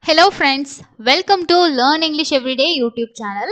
Hello friends, welcome to Learn English Everyday YouTube channel.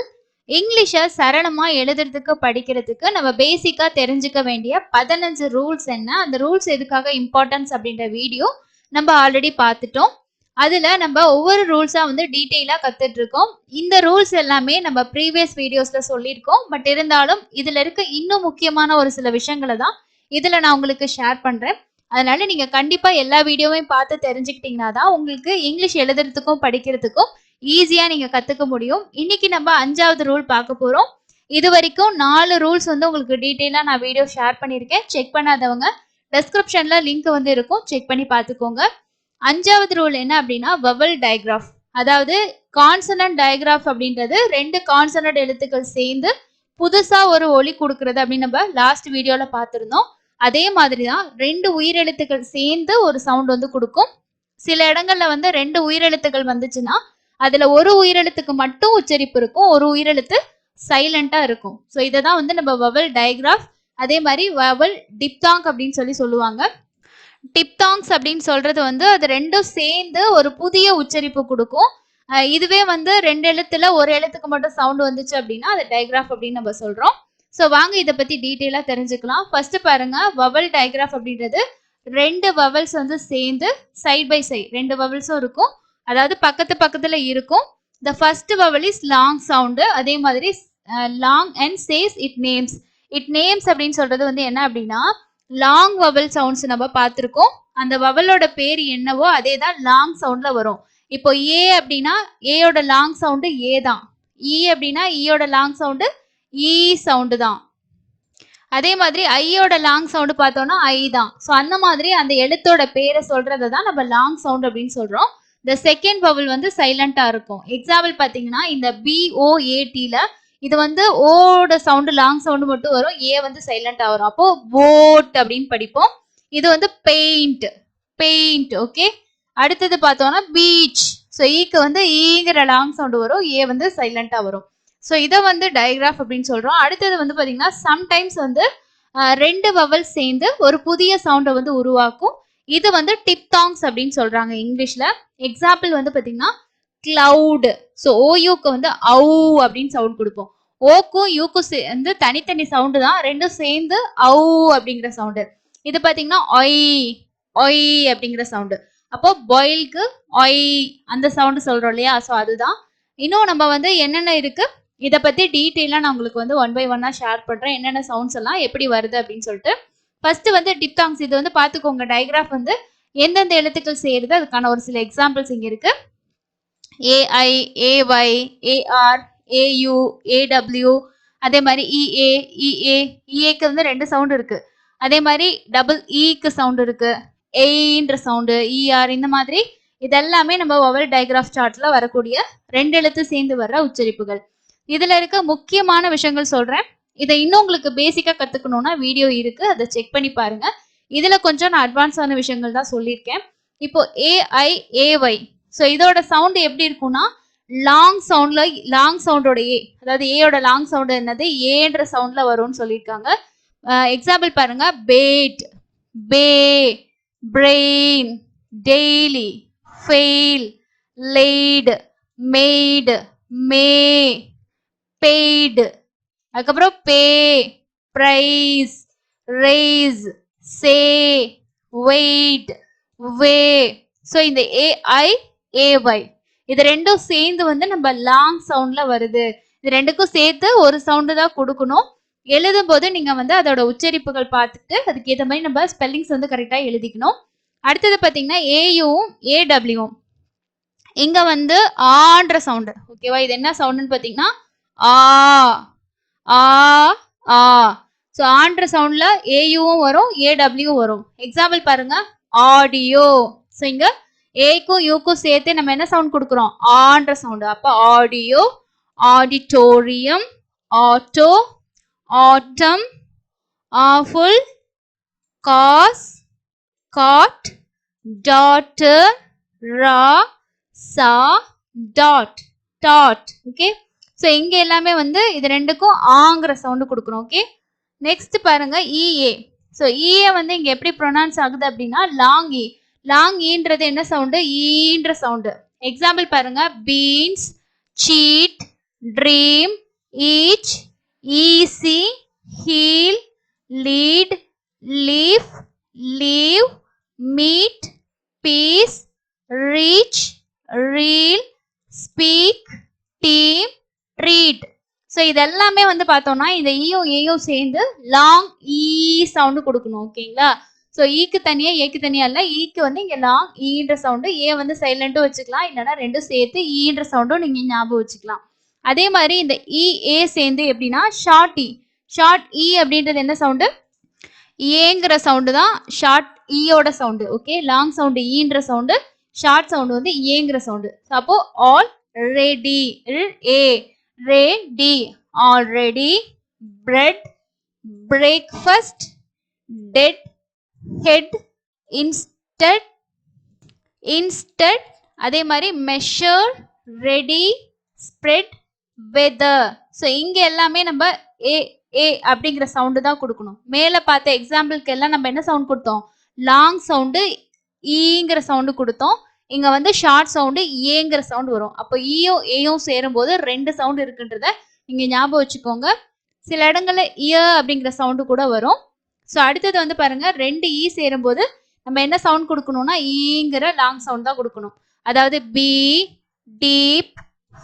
இங்கிலீஷை சரளமாக எழுதுறதுக்கு படிக்கிறதுக்கு நம்ம பேசிக்காக தெரிஞ்சுக்க வேண்டிய 15 ரூல்ஸ் என்ன, அந்த ரூல்ஸ் எதுக்காக இம்பார்ட்டன்ஸ் அப்படின்ற வீடியோ நம்ம ஆல்ரெடி பார்த்துட்டோம். அதில் நம்ம ஒவ்வொரு ரூல்ஸாக வந்து டீட்டெயிலாக கற்றுட்ருக்கோம். இந்த ரூல்ஸ் எல்லாமே நம்ம ப்ரீவியஸ் வீடியோஸில் சொல்லியிருக்கோம். பட் இருந்தாலும் இதில் இருக்க இன்னும் முக்கியமான ஒரு சில விஷயங்களை தான் இதில் நான் உங்களுக்கு ஷேர் பண்ணுறேன். அதனால நீங்க கண்டிப்பா எல்லா வீடியோவையும் பார்த்து தெரிஞ்சுக்கிட்டீங்கன்னா தான் உங்களுக்கு இங்கிலீஷ் எழுதுறதுக்கும் படிக்கிறதுக்கும் ஈஸியா நீங்க கத்துக்க முடியும். இன்னைக்கு நம்ம 5வது ரூல் பார்க்க போறோம். இது வரைக்கும் 4 ரூல்ஸ் வந்து உங்களுக்கு டீட்டெயிலா நான் வீடியோ ஷேர் பண்ணியிருக்கேன். செக் பண்ணாதவங்க டிஸ்கிரிப்ஷன்ல லிங்க் வந்து இருக்கும், செக் பண்ணி பார்த்துக்கோங்க. 5வது ரூல் என்ன அப்படின்னா வவல் டயக்ராஃப். அதாவது கான்சனன்ட் டயக்ராஃப் அப்படின்றது 2 கான்சனன்ட் எழுத்துக்கள் சேர்ந்து புதுசா ஒரு ஒலி கொடுக்கறது அப்படின்னு நம்ம லாஸ்ட் வீடியோல பார்த்துருந்தோம். அதே மாதிரி தான் 2 உயிரெழுத்துக்கள் சேர்ந்து ஒரு சவுண்ட் வந்து கொடுக்கும். சில இடங்கள்ல வந்து 2 உயிரெழுத்துக்கள் வந்துச்சுன்னா அதுல ஒரு உயிரெழுத்துக்கு மட்டும் உச்சரிப்பு இருக்கும், ஒரு உயிரெழுத்து சைலண்டா இருக்கும். ஸோ இதை தான் வந்து நம்ம வவல் டயக்ராஃப், அதே மாதிரி வவல் டிப்தாங் அப்படின்னு சொல்லுவாங்க. டிப்தாங்ஸ் அப்படின்னு சொல்றது வந்து அது ரெண்டும் சேர்ந்து ஒரு புதிய உச்சரிப்பு கொடுக்கும். இதுவே வந்து 2 எழுத்துல ஒரு எழுத்துக்கு மட்டும் சவுண்ட் வந்துச்சு அப்படின்னா அது டயக்ராஃப் அப்படின்னு நம்ம சொல்றோம். ஸோ வாங்க இதை பத்தி டீட்டெயிலாக தெரிஞ்சுக்கலாம். ஃபர்ஸ்ட் பாருங்க, வவல் டயக்ராஃப் அப்படின்றது 2 வவல்ஸ் வந்து சேர்ந்து சைட் பை சைட் 2 வவல்ஸும் இருக்கும், அதாவது பக்கத்து பக்கத்துல இருக்கும். The first vowel is long sound, அதே மாதிரி long and says it names. It names அப்படின்னு சொல்றது வந்து என்ன அப்படின்னா லாங் வவல் சவுண்ட்ஸ் நம்ம பார்த்துருக்கோம். அந்த வவலோட பேர் என்னவோ அதே தான் லாங் சவுண்ட்ல வரும். இப்போ ஏ அப்படின்னா ஏயோட லாங் சவுண்டு ஏ தான். இ அப்படின்னா ஈயோட லாங் சவுண்டு ஈ சவுண்டு தான். அதே மாதிரி ஐயோட லாங் சவுண்டு பார்த்தோம்னா ஐ தான். ஸோ அந்த மாதிரி அந்த எழுத்தோட பேரை சொல்றதை தான் நம்ம லாங் சவுண்ட் அப்படின்னு சொல்றோம். இந்த செகண்ட் வவல் வந்து சைலண்டா இருக்கும். எக்ஸாம்பிள் பார்த்தீங்கன்னா இந்த BOATல இது வந்து ஓட சவுண்டு லாங் சவுண்டு மட்டும் வரும், ஏ வந்து சைலண்டா வரும். அப்போ போட் அப்படின்னு படிப்போம். இது வந்து பெயிண்ட், பெயிண்ட். ஓகே, அடுத்தது பார்த்தோம்னா பீச். ஸோ ஈக்கு வந்து ஈங்கிற லாங் சவுண்டு வரும், ஏ வந்து சைலண்டா வரும். ஸோ இதை வந்து டயக்ராஃப் அப்படின்னு சொல்றோம். அடுத்தது வந்து பார்த்தீங்கன்னா சம்டைம்ஸ் வந்து 2 வவல் சேர்ந்து ஒரு புதிய சவுண்டை வந்து உருவாக்கும். இது வந்து டிப்தாங்ஸ் அப்படின்னு சொல்றாங்க இங்கிலீஷ்ல. எக்ஸாம்பிள் வந்து பார்த்தீங்கன்னா கிளவுட். ஸோ ஓயூக்கு வந்து ஔ அப்படின்னு சவுண்ட் கொடுப்போம். ஓக்கும் யூக்கும் வந்து தனித்தனி சவுண்டு தான், ரெண்டும் சேர்ந்து ஔ அப்படிங்கிற சவுண்டு. இது பார்த்தீங்கன்னா ஒய், ஒய் அப்படிங்கிற சவுண்டு. அப்போ பாயிலுக்கு ஒய் அந்த சவுண்டு சொல்றோம் இல்லையா, ஸோ அதுதான். இன்னும் நம்ம வந்து என்னென்ன இருக்கு இதை பத்தி டீட்டெயிலாக நான் உங்களுக்கு வந்து 1 by 1 ஷேர் பண்றேன், என்னென்ன சவுண்ட்ஸ் எல்லாம் எப்படி வருது அப்படின்னு சொல்லிட்டு. ஃபர்ஸ்ட் வந்து டிப்தாங்ஸ். இது வந்து பார்த்துக்கோங்க, டயக்ராஃப் வந்து எந்தெந்த எழுத்துக்கள் சேருது அதுக்கான ஒரு சில எக்ஸாம்பிள்ஸ் இங்க இருக்கு. AI, AY, AR, AU, AW, அதே மாதிரி இஏ, இஏ. இஏக்கு வந்து 2 சவுண்ட் இருக்கு. அதே மாதிரி டபுள் ஈக்கு சவுண்ட் இருக்கு, ஏன்ற சவுண்டு, இஆர். இந்த மாதிரி இதெல்லாமே நம்ம வவல் டயக்ராஃப் சார்ட்ல வரக்கூடிய 2 எழுத்து சேர்ந்து வர்ற உச்சரிப்புகள். இதுல இருக்க முக்கியமான விஷயங்கள் சொல்றேன். இதை இன்னும் உங்களுக்கு பேசிக்கா கத்துக்கணும்னா வீடியோ இருக்கு, அதை செக் பண்ணி பாருங்க. இதுல கொஞ்சம் நான் அட்வான்ஸான விஷயங்கள் தான் சொல்லியிருக்கேன். இப்போ ஏஐ, ஏஒய். ஸோ இதோட சவுண்ட் எப்படி இருக்கும்னா லாங் சவுண்ட்ல, லாங் சவுண்டோட ஏ, அதாவது ஏயோட லாங் சவுண்ட் என்னது ஏன்ற சவுண்ட்ல வரும்னு சொல்லியிருக்காங்க. எக்ஸாம்பிள் பாருங்க, bait, pay, brain, daily, fail, late, made, may, paid. அதுக்கப்புறம் pay, praise, race, say, weight, way. So இந்த ஏஐ, ஏஒய் இது ரெண்டும் சேர்ந்து வந்து நம்ம லாங் சவுண்ட்ல வருது. இது ரெண்டுக்கும் சேர்த்து ஒரு சவுண்டு தான் கொடுக்கணும். எழுதும் போது நீங்க வந்து அதோட உச்சரிப்புகள் பார்த்துட்டு அதுக்கு ஏற்ற மாதிரி நம்ம ஸ்பெல்லிங்ஸ் வந்து கரெக்டா எழுதிக்கணும். அடுத்தது பார்த்தீங்கன்னா ஏயும் ஏடபிள்யூவும். இங்க வந்து ஆன்ற சவுண்டு. ஓகேவா, இது என்ன சவுண்டுன்னு பார்த்தீங்கன்னா ஆ, ஆ, ஆ. ஸோ ஆன்ற சவுண்ட்ல ஏயுவும் வரும், ஏடபிள்யூவும் வரும். எக்ஸாம்பிள் பாருங்க, ஆடியோ. ஸோ இங்க ஏக்கும் யூக்கும் சேர்த்து நம்ம என்ன சவுண்ட் கொடுக்குறோம், ஆன்ற சவுண்டு. அப்போ ஆடியோ, ஆடிட்டோரியம், ஆட்டோ, ஆட்டம், ஆஃபுல், காஸ், காட், டாட்டர், ரா, சா, டாட், டாட். ஓகே, ஸோ இங்க எல்லாமே வந்து இது ரெண்டுக்கும் ஆங்கிற சவுண்டு கொடுக்கணும். ஓகே, நெக்ஸ்ட் பாருங்க இஏ. ஸோ இஏ வந்து இங்க எப்படி ப்ரொனவுன்ஸ் ஆகுது அப்படின்னா லாங் இ. லாங் ஈன்றது என்ன சவுண்டு, ஈன்ற சவுண்டு. எக்ஸாம்பிள் பாருங்க, beans, seat, dream, each, easy, heel, lead, leaf, leave, meet, peace, reach, reel, speak, team, treat. So இதெல்லாமே வந்து பார்த்தோம்னா இந்த ஈயும் ஏயும் சேர்ந்து லாங் ஈ சவுண்டு கொடுக்கணும். ஓகேங்களா? ஸோ ஈக்கு தனியா ஏக்கு தனியா இல்லை, ஈக்கு வந்து இங்கே லாங் ஈன்ற சவுண்டு, ஏ வந்து சைலண்ட்டும் வச்சுக்கலாம், இல்லைன்னா ரெண்டும் சேர்த்து ஈன்ற சவுண்டும் நீங்கள் ஞாபகம் வச்சுக்கலாம். அதே மாதிரி இந்த இ ஏ சேர்ந்து எப்படின்னா ஷார்ட் இ. ஷார்ட் இ அப்படின்றது என்ன சவுண்டு? ஏங்கிற சவுண்டு தான் ஷார்ட் ஈயோட சவுண்டு. ஓகே, லாங் சவுண்டு ஈன்ற சவுண்டு, ஷார்ட் சவுண்டு வந்து ஏங்கிற சவுண்டு. அப்போ already, a ready, already, bread, breakfast, dead, head, instead, instead. அதே மாதிரி measure, ready, spread, weather. So இங்க எல்லாமே நம்ம ஏ ஏ அப்படிங்கிற சவுண்டு தான் கொடுக்கணும். மேல பார்த்த எக்ஸாம்பிளுக்கு எல்லாம் நம்ம என்ன சவுண்ட் கொடுத்தோம்? லாங் சவுண்டு ஈங்கிற சவுண்டு கொடுத்தோம். இங்க வந்து ஷார்ட் சவுண்டு ஏங்கிற சவுண்டு வரும். அப்போ ஈயும் ஏயும் சேரும்போது ரெண்டு சவுண்டு இருக்குன்றத நீங்க ஞாபகம் வச்சுக்கோங்க. சில இடங்கள்ல இய அப்படிங்கிற சவுண்டு கூட வரும். ஸோ அடுத்தது வந்து பாருங்க, ரெண்டு ஈ சேரும்போது நம்ம என்ன சவுண்ட் கொடுக்கணும்னா ஈங்கிற லாங் சவுண்ட் தான் கொடுக்கணும். அதாவது bee, deep,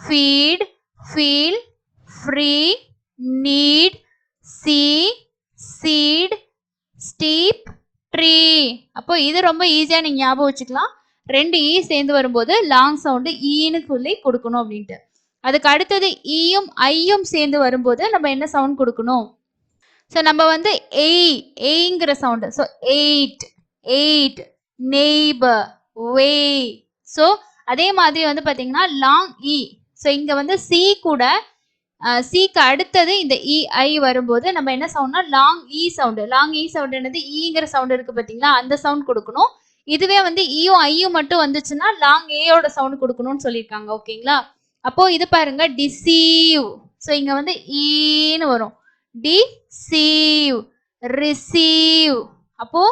feet, feel, free, need, see, seat, steep, tree. அப்போ இது ரொம்ப ஈஸியா நீங்க ஞாபகம் வச்சுக்கலாம். ரெண்டு ஈ சேர்ந்து வரும்போது லாங் சவுண்டு ஈன்னு சொல்லி கொடுக்கணும் அப்படின்ட்டு. அதுக்கு அடுத்தது ஈயும் ஐயும் சேர்ந்து வரும்போது நம்ம என்ன சவுண்ட் கொடுக்கணும்? ஸோ நம்ம வந்து ஏங்கிற sound. So eight, eight, neighbour, way. So அதே மாதிரி வந்து பார்த்தீங்கன்னா லாங் இ. ஸோ இங்கே வந்து சி கூட சிக்கு அடுத்தது இந்த இ ஐ வரும்போது நம்ம என்ன சவுண்ட்னா லாங் இ சவுண்டு. லாங் இ சவுண்ட் என்னது? ஈங்கிற சவுண்ட் இருக்கு பார்த்தீங்களா, அந்த சவுண்ட் கொடுக்கணும். இதுவே வந்து ஈயும் ஐயும் மட்டும் வந்துச்சுன்னா லாங் ஏயோட சவுண்ட் கொடுக்கணும்னு சொல்லியிருக்காங்க. ஓகேங்களா? அப்போ இது பாருங்க, டிசீவ். ஸோ இங்க வந்து ஈன்னு வரும். Deceive, receive. அப்போ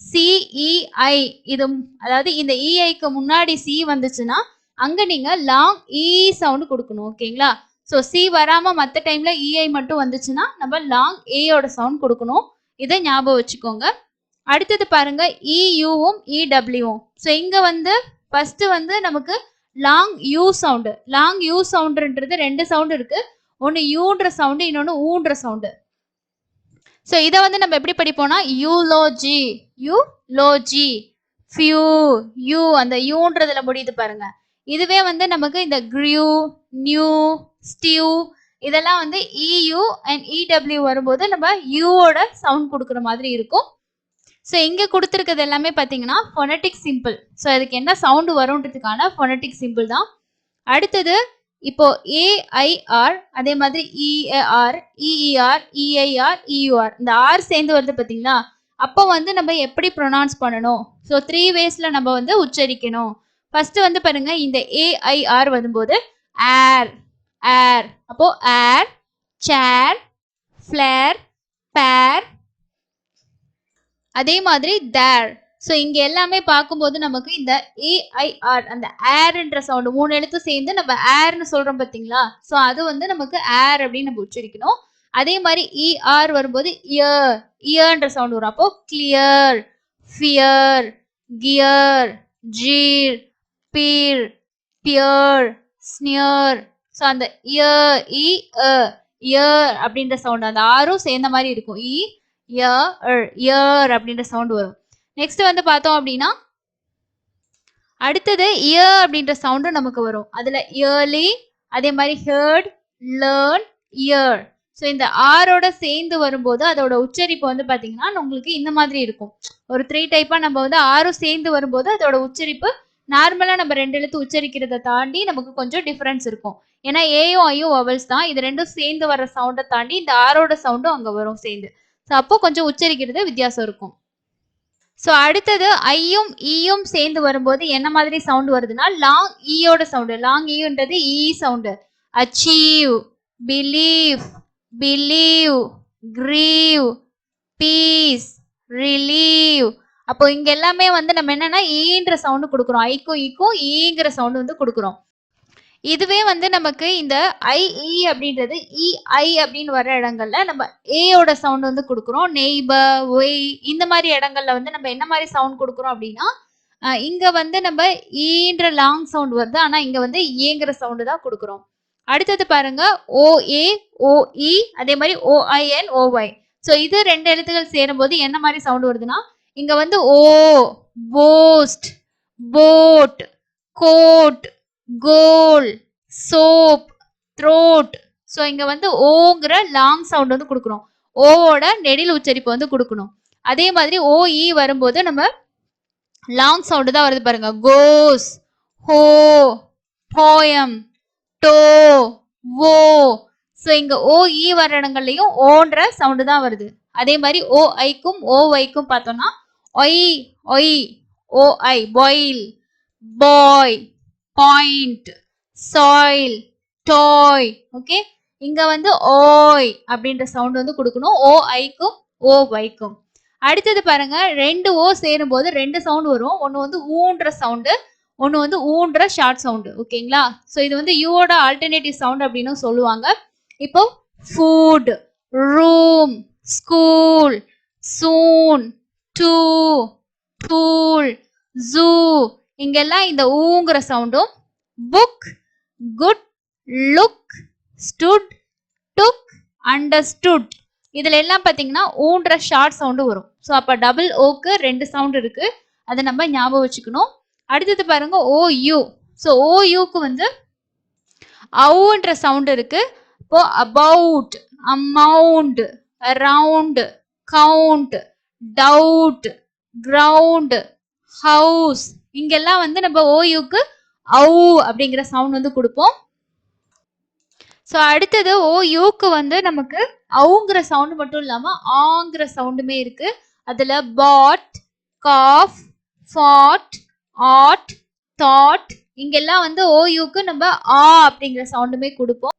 சிஇஐ, இது அதாவது இந்த இஐக்கு முன்னாடி சி வந்துச்சுன்னா அங்க நீங்க லாங் இ சவுண்ட் கொடுக்கணும். ஓகேங்களா? ஸோ சி வராம மற்ற டைம்ல இஐ மட்டும் வந்துச்சுன்னா நம்ம லாங் ஏயோட சவுண்ட் கொடுக்கணும். இதை ஞாபகம் வச்சுக்கோங்க. அடுத்தது பாருங்க, இயூவும் இடபிள்யூவும். ஸோ இங்க வந்து ஃபர்ஸ்ட் வந்து நமக்கு long U sound. Long U சவுண்டுன்றது ரெண்டு சவுண்டு இருக்கு. ஒன்று யூன்ற சவுண்டு, இன்னொன்று ஊன்ற சவுண்டு. ஸோ இதை வந்து நம்ம எப்படி படிப்போம்னா யூலோஜி, யூலோஜி, ஃபியூ, யூ அந்த யூன்றதுல முடியுது பாருங்க. இதுவே வந்து நமக்கு இந்த கிரியூ, நியூ, ஸ்டியூ இதெல்லாம் வந்து இயூ அண்ட் இடபிள்யூ வரும்போது நம்ம யூவோட சவுண்ட் கொடுக்குற மாதிரி இருக்கும். ஸோ இங்கே கொடுத்துருக்கிறது எல்லாமே பார்த்தீங்கன்னா ஃபொனட்டிக் சிம்பிள். ஸோ அதுக்கு என்ன சவுண்டு வரும்ன்றதுக்கான ஃபொனட்டிக் சிம்பிள் தான். அடுத்தது இப்போ ஏஐஆர், அதே மாதிரி இஏஆர், இஇஆர், இஐஆர், இயூஆர், இந்த ஆர் சேர்ந்து வருது பார்த்தீங்களா, அப்போ வந்து நம்ம எப்படி ப்ரொனவுன்ஸ் பண்ணணும்? ஸோ 3 வேஸ்ல நம்ம வந்து உச்சரிக்கணும். ஃபர்ஸ்ட் வந்து பாருங்க, இந்த ஏஐஆர் வரும்போது ஏர், ஏர். அப்போ ஏர், சேர், ஃபிளேர், பேர். அதே மாதிரி தேர். ஸோ இங்க எல்லாமே பார்க்கும்போது நமக்கு இந்த ஏஐஆர் அந்த ஏர்ன்ற சவுண்டு 3 எழுத்து சேர்ந்து நம்ம ஏர்னு சொல்றோம் பார்த்தீங்களா, ஸோ அது வந்து நமக்கு ஏர் அப்படின்னு நம்ம உச்சரிக்கணும். அதே மாதிரி இஆர் வரும்போது இயர், இயர்ன்ற சவுண்ட் வரும். அப்போ clear, fear, gear, jeer, beer, pier, sneer. So அந்த இயர், இயர் அப்படின்ற சவுண்ட் அந்த ஆரும் சேர்ந்த மாதிரி இருக்கும். இயர் அப்படின்ற சவுண்ட் வரும். நெக்ஸ்ட் வந்து பார்த்தோம் அப்படின்னா அடுத்தது இயர் அப்படின்ற சவுண்டும் நமக்கு வரும். அதுல இயர்லி, அதே மாதிரி ஹர்ட், லேர்ன், இயர். ஸோ இந்த ஆரோட சேர்ந்து வரும்போது அதோட உச்சரிப்பு வந்து பார்த்தீங்கன்னா உங்களுக்கு இந்த மாதிரி இருக்கும். ஒரு 3 டைப்பா நம்ம வந்து ஆரும் சேர்ந்து வரும்போது அதோட உச்சரிப்பு நார்மலாக நம்ம 2 எழுத்து உச்சரிக்கிறத தாண்டி நமக்கு கொஞ்சம் டிஃப்ரென்ஸ் இருக்கும். ஏன்னா ஏயும் ஐயும் வவல்ஸ் தான். இது ரெண்டும் சேர்ந்து வர சவுண்டை தாண்டி இந்த ஆரோட சவுண்டும் அங்கே வரும் சேர்ந்து. ஸோ அப்போ கொஞ்சம் உச்சரிக்கிறது வித்தியாசம் இருக்கும். ஸோ அடுத்தது ஐயும் ஈயும் சேர்ந்து வரும்போது என்ன மாதிரி சவுண்ட் வருதுன்னா லாங் ஈயோட சவுண்டு. லாங் ஈன்றது E sound. Achieve, believe, believe, grieve, piece, relieve, அப்போ இங்க எல்லாமே வந்து நம்ம என்னன்னா ஈன்ற சவுண்ட் கொடுக்குறோம். ஐக்கும் ஈக்கும் ஈங்கிற சவுண்ட் வந்து கொடுக்குறோம். இதுவே வந்து நமக்கு இந்த ஐ இ அப்படின்றது இ ஐ அப்படின்னு வர இடங்கள்ல நம்ம ஏயோட சவுண்ட் வந்து கொடுக்குறோம். நெய்பர், ஒய் இந்த மாதிரி இடங்கள்ல வந்து நம்ம என்ன மாதிரி சவுண்ட் கொடுக்குறோம் அப்படின்னா இங்க வந்து நம்ம ஈன்ற லாங் சவுண்ட் வருது. ஆனா இங்க வந்து ஏங்கிற சவுண்ட் தான் கொடுக்குறோம். அடுத்தது பாருங்க ஓஏ ஓஇ அதே மாதிரி ஓஐஎன் ஓஒய். ஸோ இது ரெண்டு எழுத்துக்கள் சேரும்போது என்ன மாதிரி சவுண்ட் வருதுன்னா இங்க வந்து ஓ, போஸ்ட், போட், கோட், கோல், சோப், த்ரோட். ஸோ இங்க வந்து ஓங்கிற லாங் சவுண்ட் வந்து கொடுக்குறோம். ஓவோட நெடில் உச்சரிப்பு வந்து கொடுக்கணும். அதே மாதிரி ஓஇ வரும்போது நம்ம லாங் சவுண்ட் தான் வருது பாருங்க. கோஸ், ஹோ, போயம், டோ, ஓ. ஸோ இங்க ஓஇ வர இடங்கள்லையும் ஓன்ற சவுண்ட் தான் வருது. அதே மாதிரி ஓ ஐக்கும் ஓ வைக்கும் பார்த்தோம்னா ஒய் ஒய் ஓஐ பாயில், பாய், பாயிண்ட், சாயில், டாய். ஓகே, இங்க வந்து ஓய் அப்படின்ற சவுண்ட் வந்து கொடுக்கணும். ஓ ஐக்கும் ஓ வைக்கும். அடுத்தது பாருங்க, ரெண்டு ஓ சேரும் போது ரெண்டு சவுண்ட் வரும். ஒன்னு வந்து ஊன்ற சவுண்டு, ஒன்னு வந்து ஊன்ற ஷார்ட் சவுண்டு. ஓகேங்களா? ஸோ இது வந்து யூவோட ஆல்டர்னேட்டிவ் சவுண்ட் அப்படின்னு சொல்லுவாங்க. இப்போ ஃபுட், ரூம், ஸ்கூல், சூன், டூ, டூல், ஜூ இங்கெல்லாம் இந்த ஊங்கிற சவுண்டும், புக், குட், லுக், ஸ்டுட், டுக், அண்டர்ஸ்டுட் இதுல எல்லாம் பாத்தீங்கன்னா ஊன்ற ஷார்ட் சவுண்டு வரும். ஸோ அப்ப டபுள் ஓக்கு ரெண்டு சவுண்ட் இருக்கு, அதை நம்ம ஞாபகம் வச்சுக்கணும். அடுத்தது பாருங்க ஓ யூ. ஸோ ஓ யூக்கு வந்து அவுன்ற சவுண்ட் இருக்கு. இப்போ about, amount, around, count, doubt, ground, house இங்கெல்லாம் வந்து நம்ம ஓயுக்கு அவு அப்படிங்கிற சவுண்ட் வந்து கொடுப்போம். ஸோ அடுத்தது ஓ யூக்கு வந்து நமக்கு அவுங்கிற சவுண்ட் மட்டும் இல்லாம ஆங்கிற சவுண்டுமே இருக்கு. அதுல பாட், காஃப், ஃபாட், ஆட், தாட் இங்கெல்லாம் வந்து ஓ யூக்கு நம்ம ஆ அப்படிங்கிற சவுண்டுமே கொடுப்போம்.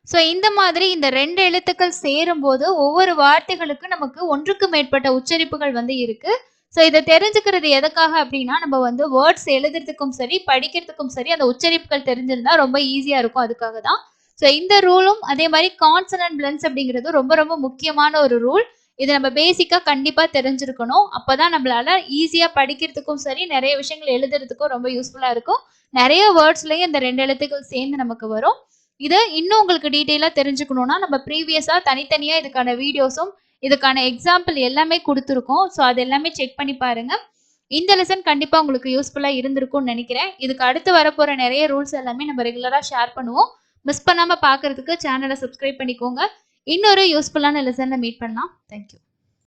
ஸோ இந்த மாதிரி இந்த ரெண்டு எழுத்துக்கள் சேரும் போது ஒவ்வொரு வார்த்தைகளுக்கு நமக்கு ஒன்றுக்கு மேற்பட்ட உச்சரிப்புகள் வந்து இருக்கு. ஸோ இதை தெரிஞ்சுக்கிறது எதுக்காக அப்படின்னா நம்ம வந்து வேர்ட்ஸ் எழுதுறதுக்கும் சரி படிக்கிறதுக்கும் சரி அந்த உச்சரிப்புகள் தெரிஞ்சிருந்தா ரொம்ப ஈஸியா இருக்கும். அதுக்காக தான். ஸோ இந்த ரூலும் அதே மாதிரி கான்சனன்ட் பிளென்ஸ் அப்படிங்கிறது ரொம்ப ரொம்ப முக்கியமான ஒரு ரூல். இது நம்ம பேசிக்கா கண்டிப்பா தெரிஞ்சிருக்கணும். அப்பதான் நம்மளால ஈஸியா படிக்கிறதுக்கும் சரி நிறைய விஷயங்கள் எழுதுறதுக்கும் ரொம்ப யூஸ்ஃபுல்லா இருக்கும். நிறைய வேர்ட்ஸ்லயும் இந்த ரெண்டு எழுத்துக்கள் சேர்ந்து நமக்கு வரும். இதை இன்னும் உங்களுக்கு டீட்டெயிலா தெரிஞ்சுக்கணும்னா நம்ம ப்ரீவியஸா தனித்தனியா இதுக்கான வீடியோஸும் இதுக்கான எக்ஸாம்பிள் எல்லாமே கொடுத்துருக்கோம். ஸோ அது எல்லாமே செக் பண்ணி பாருங்க. இந்த லெசன் கண்டிப்பா உங்களுக்கு யூஸ்ஃபுல்லா இருந்திருக்கும்னு நினைக்கிறேன். இதுக்கு அடுத்து வரப்போற நிறைய ரூல்ஸ் எல்லாமே நம்ம ரெகுலரா ஷேர் பண்ணுவோம். மிஸ் பண்ணாம பாக்குறதுக்கு சேனலை சப்ஸ்கிரைப் பண்ணிக்கோங்க. இன்னொரு யூஸ்ஃபுல்லான லெசன்ல மீட் பண்ணலாம். தேங்க்யூ.